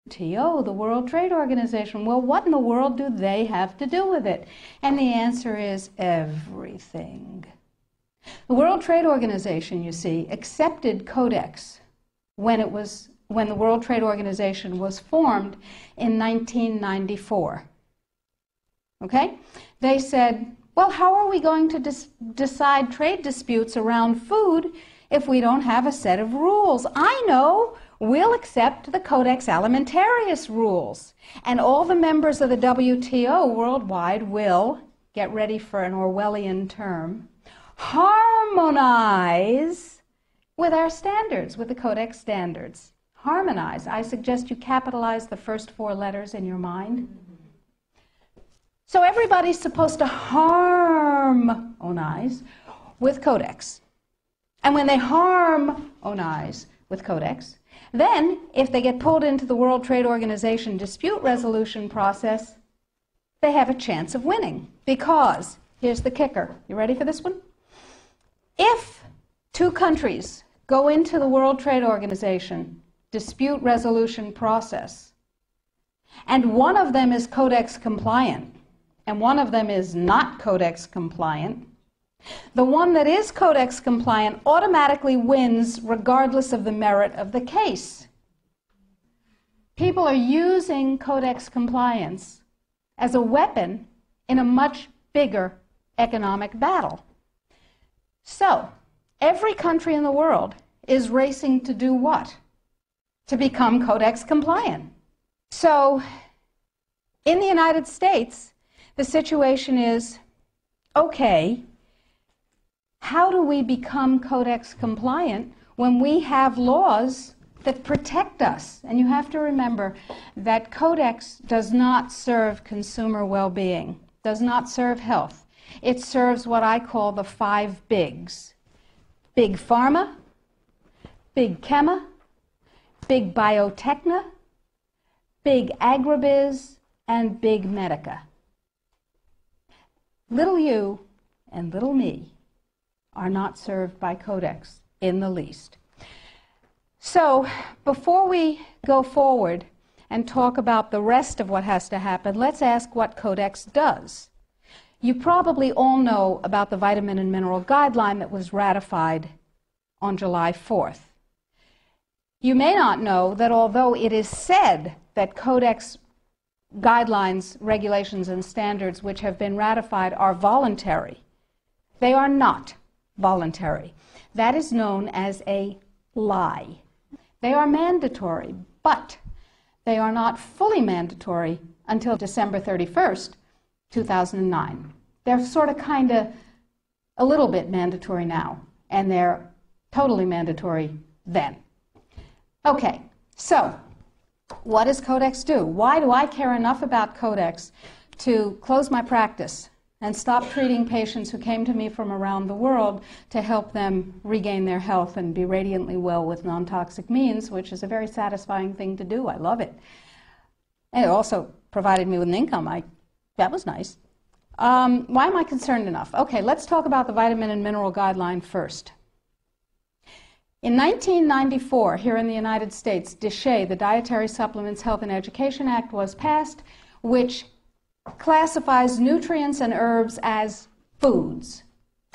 WTO, the World Trade Organization. Well, what in the world do they have to do with it? And the answer is everything. The World Trade Organization, you see, accepted CODEX when the World Trade Organization was formed in 1994. Okay? They said, well, how are we going to decide trade disputes around food if we don't have a set of rules? I know. We'll accept the CODEX ALIMENTARIUS rules. And all the members of the WTO worldwide will, get ready for an Orwellian term, harmonize with our standards, with the CODEX standards. Harmonize. I suggest you capitalize the first 4 letters in your mind. So everybody's supposed to harmonize with CODEX. And when they harmonize with CODEX, then if they get pulled into the World Trade Organization dispute resolution process, they have a chance of winning. Because, here's the kicker. You ready for this one? If 2 countries go into the World Trade Organization dispute resolution process, and one of them is CODEX compliant, and one of them is not CODEX compliant, the one that is CODEX compliant automatically wins regardless of the merit of the case. People are using CODEX compliance as a weapon in a much bigger economic battle. So, every country in the world is racing to do what? To become CODEX compliant. So, in the United States, the situation is, okay, how do we become CODEX compliant when we have laws that protect us? And you have to remember that CODEX does not serve consumer well-being, does not serve health. It serves what I call the 5 bigs. Big pharma, big chema, big biotechna, big agribiz, and big medica. Little you and little me are not served by CODEX in the least. So, before we go forward and talk about the rest of what has to happen, let's ask what CODEX does. You probably all know about the vitamin and mineral guideline that was ratified on July 4th. You may not know that although it is said that CODEX guidelines, regulations, and standards which have been ratified are voluntary, they are not voluntary. That is known as a lie. They are mandatory, but they are not fully mandatory until December 31st, 2009. They're sort of kind of a little bit mandatory now, and they're totally mandatory then. Okay, so what does CODEX do? Why do I care enough about CODEX to close my practice and stop treating patients who came to me from around the world to help them regain their health and be radiantly well with non-toxic means, which is a very satisfying thing to do. I love it. And it also provided me with an income. That was nice. Why am I concerned enough? Okay, let's talk about the vitamin and mineral guideline first. In 1994, here in the United States, DSHEA, the Dietary Supplements, Health and Education Act, was passed, which classifies nutrients and herbs as foods.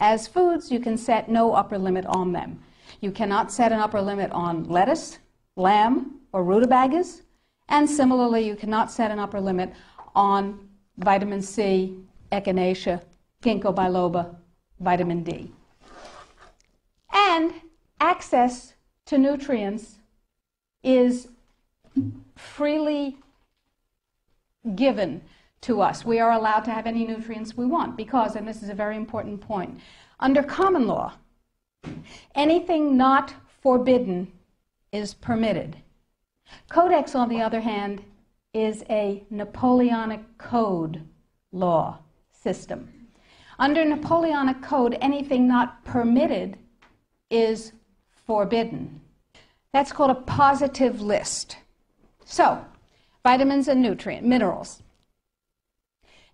As foods, you can set no upper limit on them. You cannot set an upper limit on lettuce, lamb, or rutabagas, and similarly, you cannot set an upper limit on vitamin C, echinacea, ginkgo biloba, vitamin D. And access to nutrients is freely given to us. We are allowed to have any nutrients we want because, and this is a very important point, under common law, anything not forbidden is permitted. CODEX, on the other hand, is a Napoleonic Code law system. Under Napoleonic Code, anything not permitted is forbidden. That's called a positive list. So, vitamins and minerals.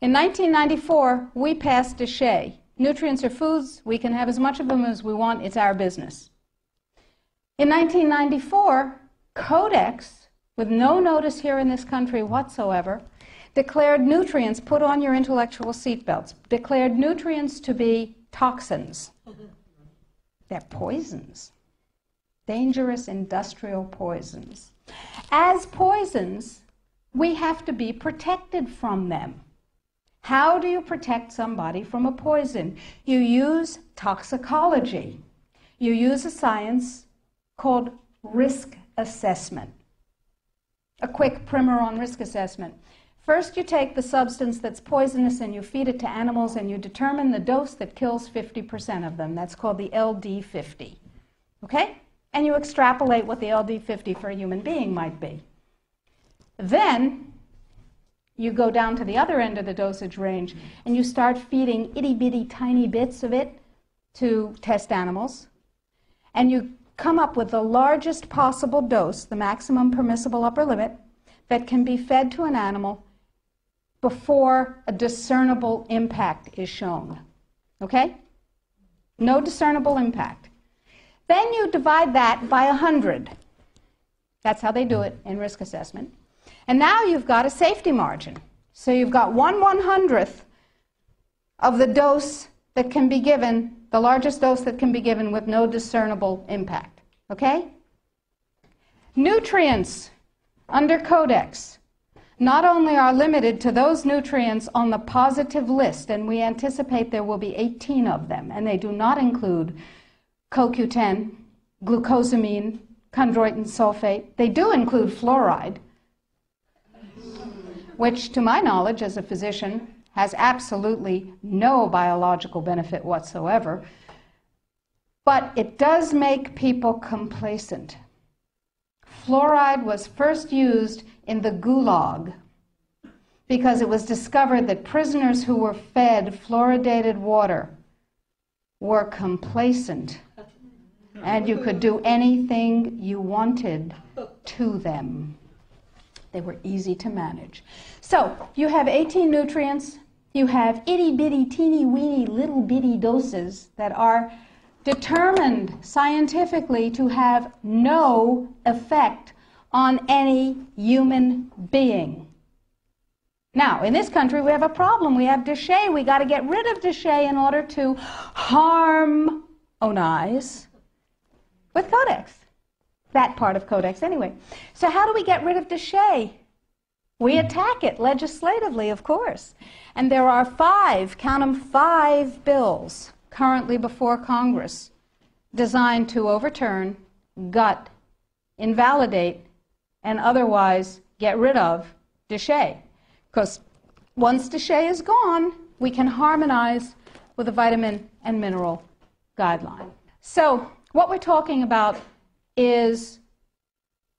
In 1994, we passed DSHEA. Nutrients are foods. We can have as much of them as we want. It's our business. In 1994, CODEX with no notice here in this country whatsoever, declared nutrients, put on your intellectual seatbelts, declared nutrients to be toxins. They're poisons. Dangerous industrial poisons. As poisons, we have to be protected from them. How do you protect somebody from a poison? You use toxicology. You use a science called risk assessment. A quick primer on risk assessment. First, you take the substance that's poisonous and you feed it to animals and you determine the dose that kills 50% of them. That's called the LD50. Okay? And you extrapolate what the LD50 for a human being might be. Then you go down to the other end of the dosage range and you start feeding itty-bitty tiny bits of it to test animals. And you come up with the largest possible dose, the maximum permissible upper limit, that can be fed to an animal before a discernible impact is shown. Okay? No discernible impact. Then you divide that by 100. That's how they do it in risk assessment. And now you've got a safety margin. So you've got 1/100th of the dose that can be given, the largest dose that can be given with no discernible impact. Okay? Nutrients under CODEX not only are limited to those nutrients on the positive list, and we anticipate there will be 18 of them, and they do not include CoQ10, glucosamine, chondroitin sulfate. They do include fluoride, which, to my knowledge as a physician, has absolutely no biological benefit whatsoever. But it does make people complacent. Fluoride was first used in the Gulag because it was discovered that prisoners who were fed fluoridated water were complacent and you could do anything you wanted to them. They were easy to manage. So you have 18 nutrients. You have itty-bitty, teeny-weeny, little-bitty doses that are determined scientifically to have no effect on any human being. Now, in this country, we have a problem. We have Deshay. We got to get rid of Deshay in order to harmonize with CODEX. That part of CODEX, anyway. So how do we get rid of Deshay? We attack it legislatively, of course. And there are 5, count them, 5 bills currently before Congress designed to overturn, gut, invalidate, and otherwise get rid of Deshay. Because once Deshay is gone, we can harmonize with the vitamin and mineral guideline. So what we're talking about is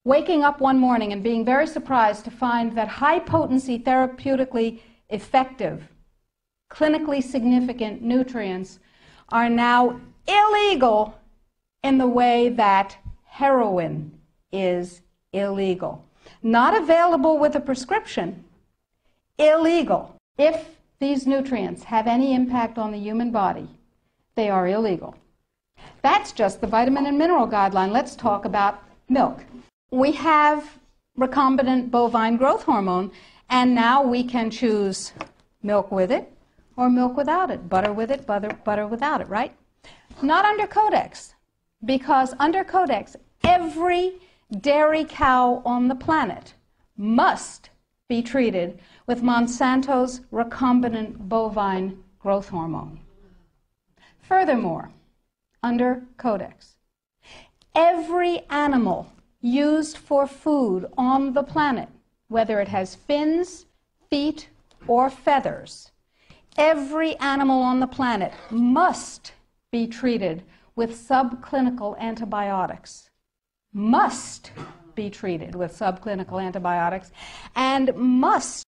waking up one morning and being very surprised to find that high-potency, therapeutically effective, clinically significant nutrients are now illegal in the way that heroin is illegal. Not available with a prescription, illegal. If these nutrients have any impact on the human body, they are illegal. That's just the vitamin and mineral guideline. Let's talk about milk. We have recombinant bovine growth hormone, and now we can choose milk with it or milk without it, butter with it, butter without it, right? Not under CODEX, because under CODEX, every dairy cow on the planet must be treated with Monsanto's recombinant bovine growth hormone. Furthermore, under CODEX, every animal used for food on the planet, whether it has fins, feet, or feathers, every animal on the planet must be treated with subclinical antibiotics. Must be treated with subclinical antibiotics and must